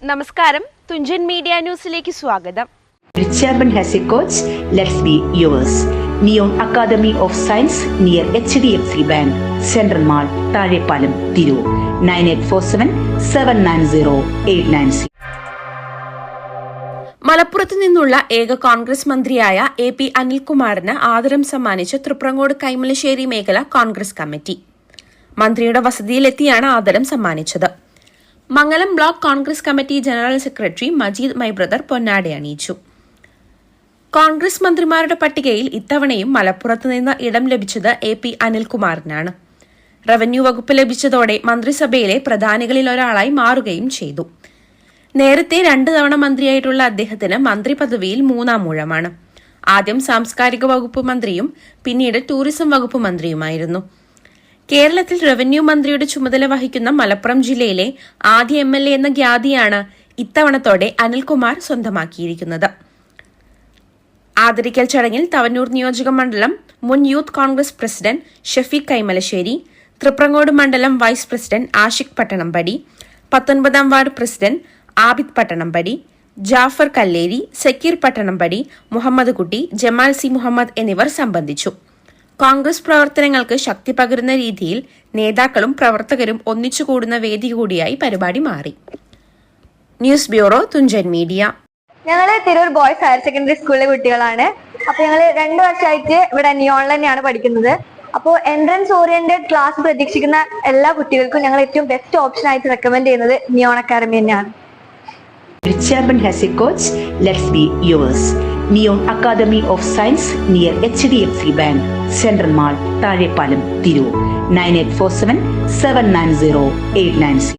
നമസ്കാരം, തുഞ്ചൻ മീഡിയ ന്യൂസിലേക്ക് സ്വാഗതം. Chairman has a coach. Let's be yours. Neon Academy of Science near HDFC Bank, Central Mall, Tazhepalam, Tirur. 9847-790-896. മലപ്പുറത്ത് നിന്നുള്ള ഏക കോൺഗ്രസ് മന്ത്രിയായ AP അനിൽകുമാറിന് ആദരം സമ്മാനിച്ച് തൃപ്രങ്ങോട് കൈമലശ്ശേരി മേഖല കോൺഗ്രസ് കമ്മിറ്റി. മന്ത്രിയുടെ വസതിയിലെത്തിയാണ് ആദരം സമ്മാനിച്ചത്. Mangalam block Congress committee general secretary Majeed മൈബ്രദർ പൊന്നാട അണിയിച്ചു. കോൺഗ്രസ് മന്ത്രിമാരുടെ പട്ടികയിൽ ഇത്തവണയും മലപ്പുറത്ത് നിന്ന് ഇടം ലഭിച്ചത് AP അനിൽകുമാറിനാണ്. റവന്യൂ വകുപ്പ് ലഭിച്ചതോടെ മന്ത്രിസഭയിലെ പ്രധാനികളിൽ ഒരാളായി മാറുകയും ചെയ്തു. നേരത്തെ 2 തവണ മന്ത്രിയായിട്ടുള്ള അദ്ദേഹത്തിന് മന്ത്രി പദവിയിൽ 3ാം ഊഴമാണ്. ആദ്യം സാംസ്കാരിക വകുപ്പ് മന്ത്രിയും പിന്നീട് ടൂറിസം വകുപ്പ് മന്ത്രിയുമായിരുന്നു. കേരളത്തിൽ റവന്യൂ മന്ത്രിയുടെ ചുമതല വഹിക്കുന്ന മലപ്പുറം ജില്ലയിലെ ആദ്യ MLA എന്ന ഖ്യാതിയാണ് ഇത്തവണത്തോടെ അനിൽകുമാർ സ്വന്തമാക്കിയിരിക്കുന്നത്. ആദരിക്കൽ ചടങ്ങിൽ തവന്നൂർ നിയോജക മണ്ഡലം മുൻ youth Congress president Shafeeq Kaimalassery, Thriprangode മണ്ഡലം വൈസ് പ്രസിഡന്റ് ആഷിഖ് പട്ടണംപടി, 19ാം ward president Abid Pattanampadi, Jafar Kalleri, Sakeer Pattanampadi, Muhammad Kutty, Jamal C Muhammad എന്നിവർ സംബന്ധിച്ചു. കോൺഗ്രസ് പ്രവർത്തനങ്ങൾക്ക് ശക്തി പകരുന്ന രീതിയിൽ നേതാക്കളും പ്രവർത്തകരും ഒന്നിച്ചുകൂടുന്ന വേദി കൂടിയായി പരിപാടി മാറി. News bureau, Thunchan media. ഞങ്ങള് തിരൂർ ബോയ്സ് ഹയർ സെക്കൻഡറി സ്കൂളിലെ കുട്ടികളാണ്. അപ്പൊ ഞങ്ങള് 2 വർഷമായിട്ട് ഇവിടെ നിയോണിൽ തന്നെയാണ് പഠിക്കുന്നത്. അപ്പോൾ എൻട്രൻസ് ഓറിയന്റഡ് ക്ലാസ് പ്രതീക്ഷിക്കുന്ന എല്ലാ കുട്ടികൾക്കും ഞങ്ങൾ ഏറ്റവും ബെസ്റ്റ് ഓപ്ഷൻ ആയിട്ട് റെക്കമെൻഡ് ചെയ്യുന്നത് നിയോൺ അക്കാദമി തന്നെയാണ്. Chairman has a coach. Let's be yours. Neon Academy of Science near HDFC Bank, Central Mall, Tazhepalam, Tirur. 9847-790-896.